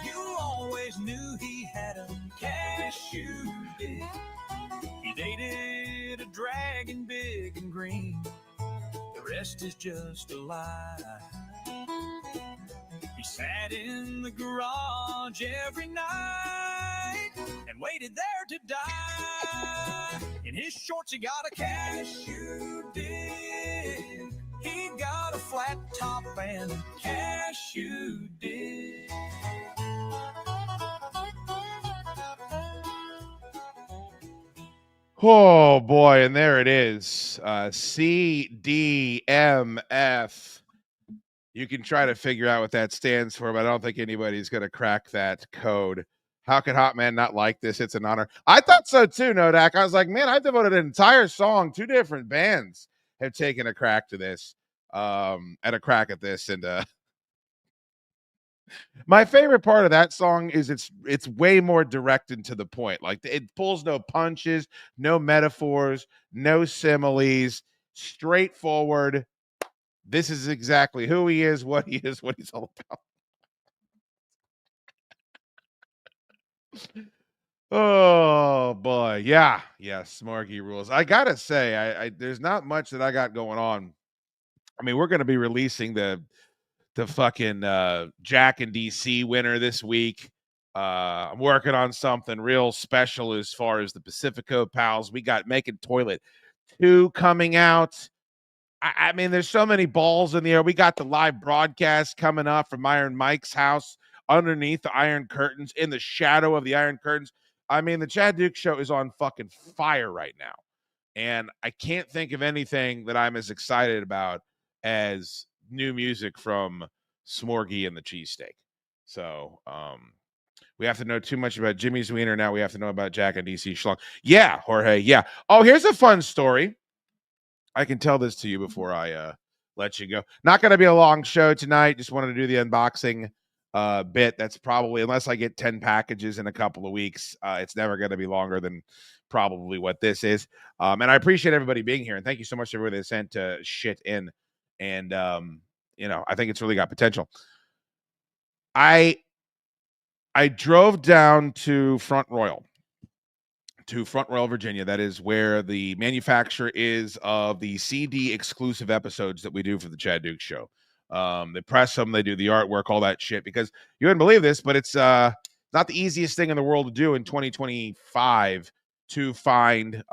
You always knew he had a cashew dick. He dated a dragon big and green. The rest is just a lie. He sat in the garage every night and waited there to die. In his shorts he got a cashew dick. He got a flat top and a cashew dick. Oh boy, and there it is. CDMF. You can try to figure out what that stands for, but I don't think anybody's going to crack that code. How could Hot Man not like this? It's an honor. I thought so too, Nodak. I was like, man, I've devoted an entire song. 2 different bands have taken a crack to this, and a crack at this. And my favorite part of that song is it's way more direct and to the point. Like, it pulls no punches, no metaphors, no similes, straightforward. This is exactly who he is, what he's all about. Oh boy, yeah, Smorgy rules. I gotta say, I there's not much that I got going on. I mean, we're gonna be releasing the fucking Jack and DC winner this week. I'm working on something real special as far as the Pacifico pals. We got Making Toilet 2 coming out. I mean, there's so many balls in the air. We got the live broadcast coming up from Iron Mike's house underneath the Iron Curtains, in the shadow of the Iron Curtains. I mean, the Chaddukes show is on fucking fire right now. And I can't think of anything that I'm as excited about as new music from Smorgy and the Cheesesteak. So we have to know too much about Jimmy's Wiener. Now we have to know about Jack and DC Schlong. Yeah, Jorge, yeah. Oh, here's a fun story. I can tell this to you before I let you go. Not going to be a long show tonight. Just wanted to do the unboxing bit. That's probably, unless I get 10 packages in a couple of weeks, it's never going to be longer than probably what this is. And I appreciate everybody being here. And thank you so much to everybody that sent shit in. And, you know, I think it's really got potential. I drove down to Front Royal, Virginia. That is where the manufacturer is of the CD exclusive episodes that we do for the Chaddukes show. They press them, they do the artwork, all that shit, because you wouldn't believe this, but it's not the easiest thing in the world to do in 2025 to find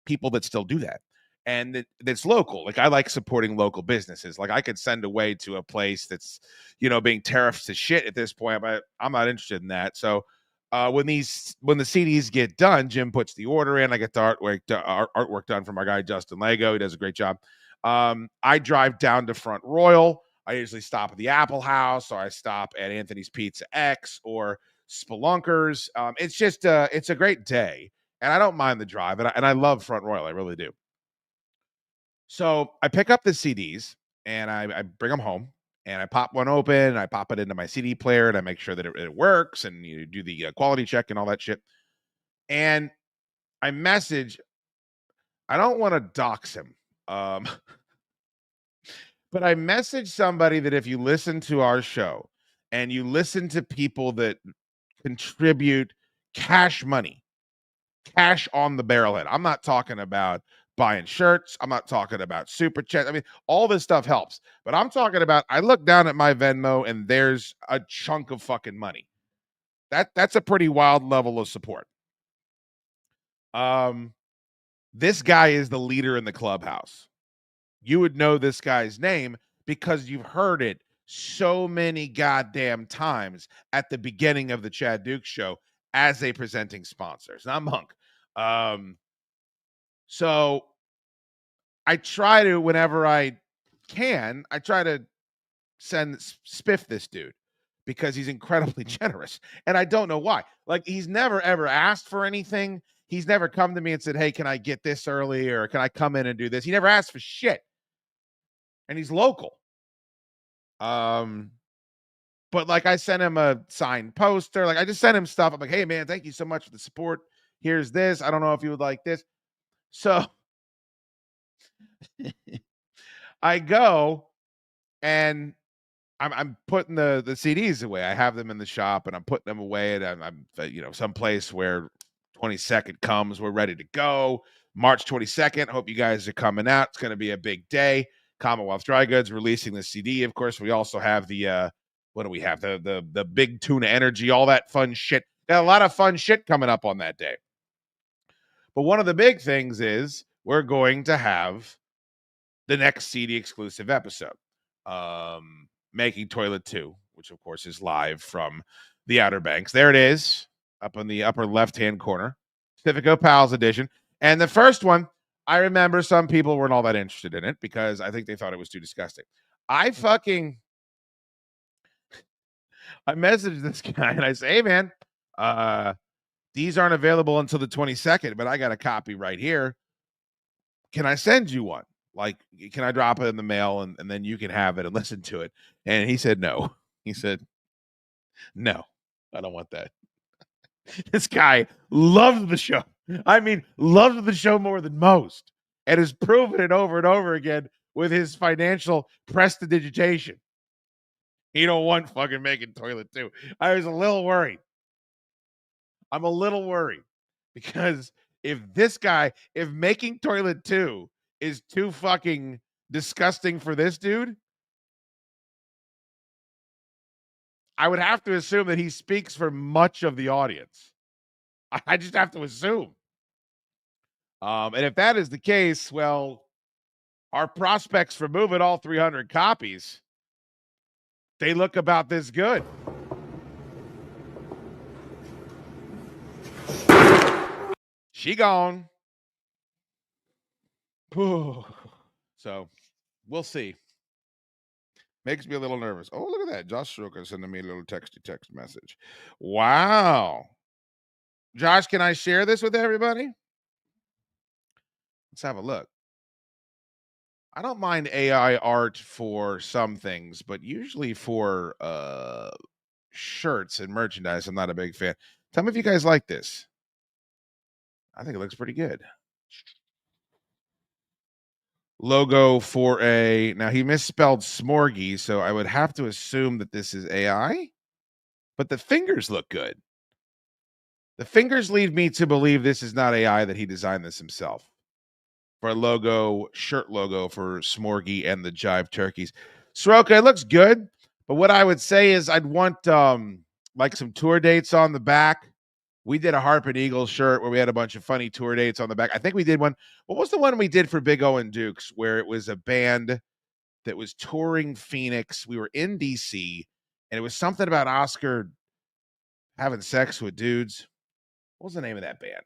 people that still do that. And that's local. Like, I like supporting local businesses. Like, I could send away to a place that's, you know, being tariffed to shit at this point, but I'm not interested in that. So when the CDs get done, Jim puts the order in. I get the artwork done from our guy Justin Lego. He does a great job. I drive down to Front Royal. I usually stop at the Apple House, or I stop at Anthony's Pizza X or Spelunkers. It's just it's a great day, and I don't mind the drive, and I love Front Royal. I really do. So I pick up the CDs and I bring them home. And I pop one open, I pop it into my CD player, and I make sure that it works, and you do the quality check and all that shit. And I message, I don't want to dox him, but I message somebody that if you listen to our show and you listen to people that contribute cash money, cash on the barrelhead. I'm not talking about buying shirts. I'm not talking about super chats. I mean, all this stuff helps, but I'm talking about, I look down at my Venmo and there's a chunk of fucking money. That's a pretty wild level of support. This guy is the leader in the clubhouse. You would know this guy's name because you've heard it so many goddamn times at the beginning of the Chaddukes show as a presenting sponsor. It's not Monk. So I try to, whenever I can, I try to spiff this dude because he's incredibly generous. And I don't know why. Like, he's never, ever asked for anything. He's never come to me and said, hey, can I get this early? Or can I come in and do this? He never asked for shit. And he's local. But like, I sent him a signed poster. Like, I just sent him stuff. I'm like, hey man, thank you so much for the support. Here's this. I don't know if you would like this. So I go and I'm putting the CDs away. I have them in the shop and I'm putting them away, and I'm someplace where 22nd comes, we're ready to go. March 22nd. Hope you guys are coming out. It's going to be a big day. Commonwealth Dry Goods releasing the CD. Of course, we also have the what do we have? The big tuna energy, all that fun shit. Got a lot of fun shit coming up on that day. But one of the big things is we're going to have the next CD exclusive episode. Making Toilet 2, which of course is live from the Outer Banks. There it is, up in the upper left-hand corner. Pacifico Pals edition. And the first one, I remember some people weren't all that interested in it because I think they thought it was too disgusting. I messaged this guy and I say, hey man, these aren't available until the 22nd, but I got a copy right here. Can I send you one? Like, can I drop it in the mail and then you can have it and listen to it? And he said, no. He said, no, I don't want that. This guy loved the show. I mean, loved the show more than most, and has proven it over and over again with his financial prestidigitation. He don't want fucking Making Toilet 2. I was a little worried. I'm a little worried because if Making Toilet 2 is too fucking disgusting for this dude, I would have to assume that he speaks for much of the audience. I just have to assume. And if that is the case, well, our prospects for moving all 300 copies, they look about this good. She gone. So we'll see. Makes me a little nervous. Oh, look at that. Josh Stroker sending me a little text message. Wow. Josh, can I share this with everybody? Let's have a look. I don't mind AI art for some things, but usually for shirts and merchandise, I'm not a big fan. Tell me if you guys like this. I think it looks pretty good. Logo for now he misspelled smorgy, so I would have to assume that this is AI, but the fingers look good. The fingers lead me to believe this is not AI, that he designed this himself. For a logo, shirt logo for Smorgy and the Jive Turkeys. Soroka, it looks good, but what I would say is I'd want like some tour dates on the back. We did a Harp and Eagles shirt where we had a bunch of funny tour dates on the back. I think we did one. What was the one we did for Big O and Dukes where it was a band that was touring Phoenix? We were in DC and it was something about Oscar having sex with dudes. What was the name of that band?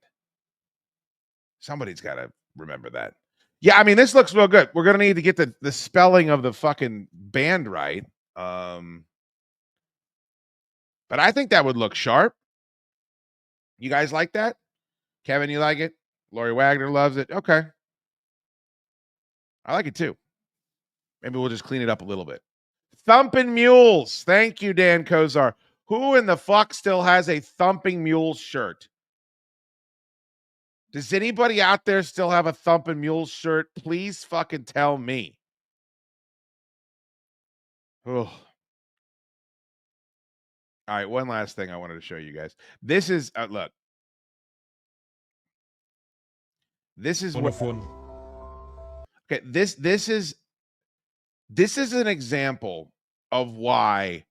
Somebody's got to remember that. Yeah, I mean, this looks real good. We're going to need to get the spelling of the fucking band right. But I think that would look sharp. You guys like that? Kevin, you like it? Lori Wagner loves it. Okay. I like it too. Maybe we'll just clean it up a little bit. Thumping Mules. Thank you, Dan Kozar. Who in the fuck still has a Thumping Mules shirt? Does anybody out there still have a Thumping Mules shirt? Please fucking tell me. Oh. All right, one last thing I wanted to show you guys. This is look. This is what. Okay, this is an example of why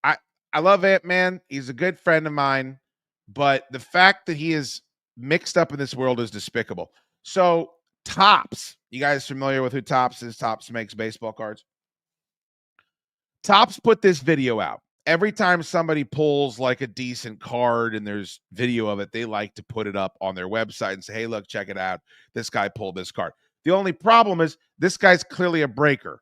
I love Ant-Man. He's a good friend of mine, but the fact that he is mixed up in this world is despicable. So Topps, you guys familiar with who Topps is? Topps makes baseball cards. Topps put this video out. Every time somebody pulls like a decent card and there's video of it, they like to put it up on their website and say, hey, look, check it out. This guy pulled this card. The only problem is this guy's clearly a breaker.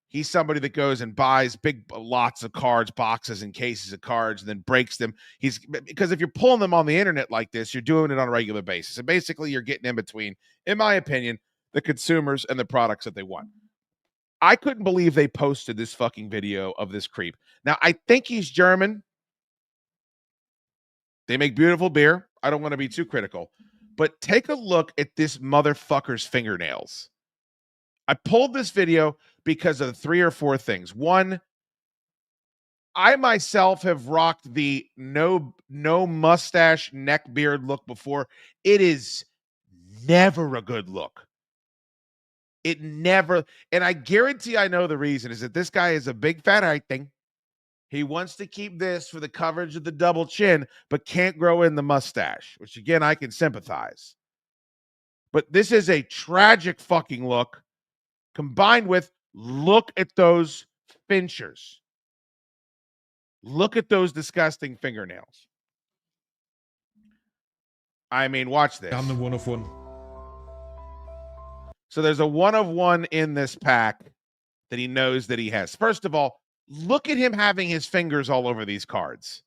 He's somebody that goes and buys big lots of cards, boxes and cases of cards, and then breaks them. Because if you're pulling them on the internet like this, you're doing it on a regular basis. And basically you're getting in between, in my opinion, the consumers and the products that they want. I couldn't believe they posted this fucking video of this creep. Now, I think he's German. They make beautiful beer. I don't want to be too critical. But take a look at this motherfucker's fingernails. I pulled this video because of 3 or 4 things. One, I myself have rocked the no mustache neck beard look before. It is never a good look. It never, and I guarantee I know the reason is that this guy is a big fat height thing. He wants to keep this for the coverage of the double chin, but can't grow in the mustache, which again, I can sympathize. But this is a tragic fucking look combined with look at those finchers. Look at those disgusting fingernails. I mean, watch this. I'm the one of one. So there's a 1 of 1 in this pack that he knows that he has. First of all, look at him having his fingers all over these cards.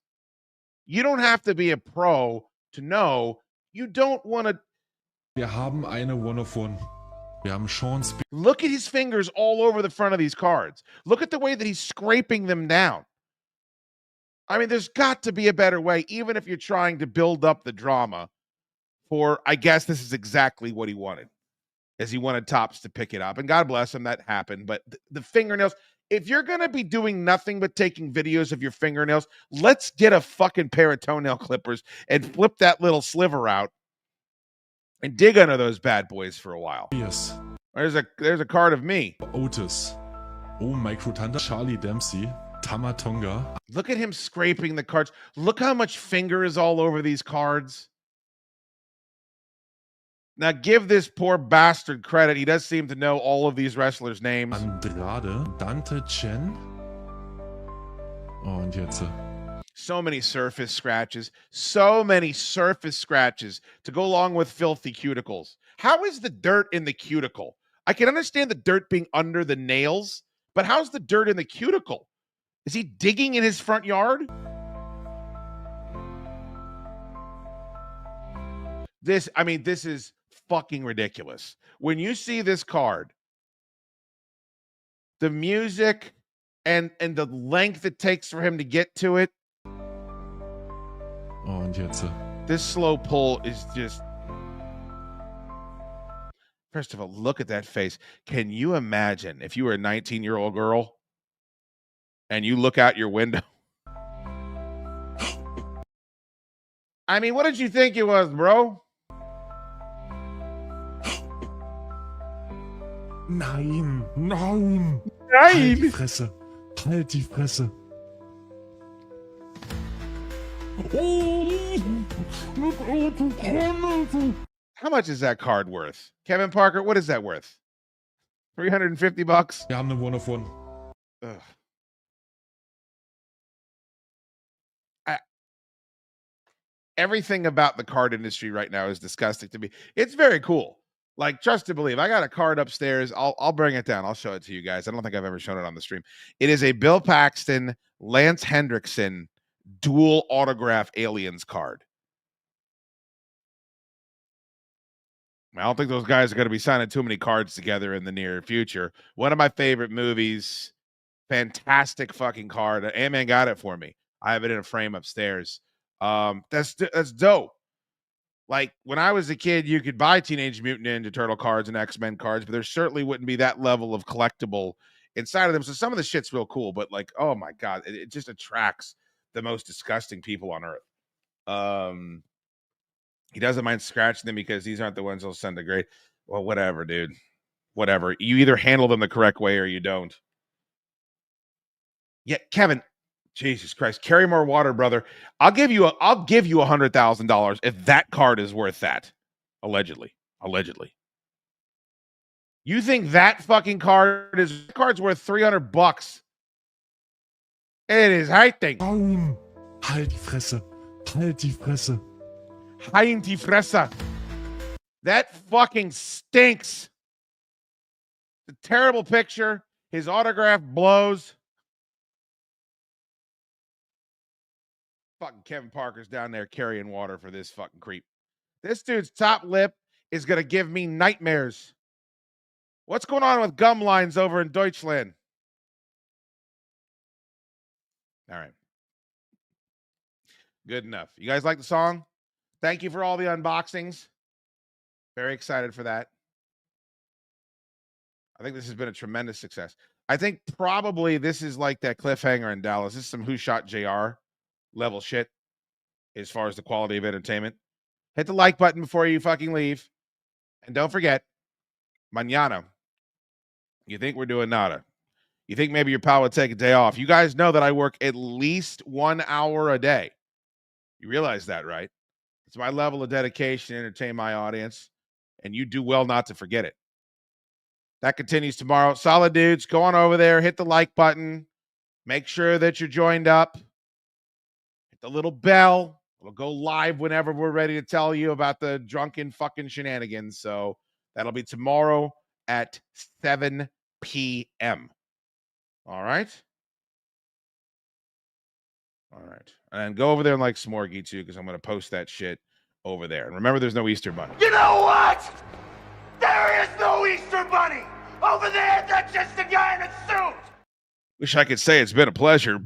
You don't have to be a pro to know you don't want to. Wir haben eine one of one. Wir haben Sean Speed. Look at his fingers all over the front of these cards. Look at the way that he's scraping them down. I mean, there's got to be a better way, even if you're trying to build up the drama for, I guess this is exactly what he wanted, as he wanted Topps to pick it up. And God bless him, that happened. But the fingernails, if you're going to be doing nothing but taking videos of your fingernails, let's get a fucking pair of toenail clippers and flip that little sliver out and dig under those bad boys for a while. Yes. There's a card of me. Otis. Oh, Micro Thunder. Charlie Dempsey. Tamatonga. Look at him scraping the cards. Look how much finger is all over these cards. Now, give this poor bastard credit. He does seem to know all of these wrestlers' names. Andrade. Dante Chen. Oh, und jetzt. So many surface scratches. So many surface scratches to go along with filthy cuticles. How is the dirt in the cuticle? I can understand the dirt being under the nails, but how's the dirt in the cuticle? Is he digging in his front yard? This is fucking ridiculous. When you see this card, the music and the length it takes for him to get to it. Oh, und jetzt. This slow pull is just. First of all, look at that face. Can you imagine if you were a 19-year-old girl and you look out your window? I mean, what did you think it was, bro? Nein, nein. Nein. Halt die Fresse. Halt die Fresse. How much is that card worth? Kevin Parker, what is that worth? $350? Wir haben eine one of one. Ugh. Everything about the card industry right now is disgusting to me. It's very cool. Like, trust to believe. I got a card upstairs. I'll bring it down. I'll show it to you guys. I don't think I've ever shown it on the stream. It is a Bill Paxton, Lance Hendrickson dual autograph aliens card. I don't think those guys are going to be signing too many cards together in the near future. One of my favorite movies. Fantastic fucking card. Ant-Man got it for me. I have it in a frame upstairs. That's dope. Like, when I was a kid, you could buy Teenage Mutant Ninja Turtle cards and X-Men cards, but there certainly wouldn't be that level of collectible inside of them. So some of the shit's real cool, but like, oh my God, it just attracts the most disgusting people on earth. He doesn't mind scratching them because these aren't the ones he'll send to grade. Well, whatever, dude. Whatever. You either handle them the correct way or you don't. Yeah, Kevin. Jesus Christ. Carry more water, brother. I'll give you $100,000 if that card is worth that. Allegedly. You think that fucking card's worth $300? It is heighting. Nein. Halt die Fresse. Halt die Fresse. Hein die Fresse. That fucking stinks. It's a terrible picture. His autograph blows. Fucking Kevin Parker's down there carrying water for this fucking creep. This dude's top lip is going to give me nightmares. What's going on with gum lines over in Deutschland? All right. Good enough. You guys like the song? Thank you for all the unboxings. Very excited for that. I think this has been a tremendous success. I think probably this is like that cliffhanger in Dallas. This is some Who Shot JR level shit as far as the quality of entertainment. Hit the like button before you fucking leave. And don't forget, mañana, you think we're doing nada. You think maybe your pal would take a day off. You guys know that I work at least 1 hour a day. You realize that, right? It's my level of dedication to entertain my audience, and you do well not to forget it. That continues tomorrow. Solid dudes, go on over there, hit the like button. Make sure that you're joined up. Hit the little bell. We'll go live whenever we're ready to tell you about the drunken fucking shenanigans. So that'll be tomorrow at 7 p.m. All right? All right. And go over there and like Smorgy, too, because I'm going to post that shit over there. And remember, there's no Easter Bunny. You know what? There is no Easter Bunny! Over there, that's just a guy in a suit! Wish I could say it's been a pleasure.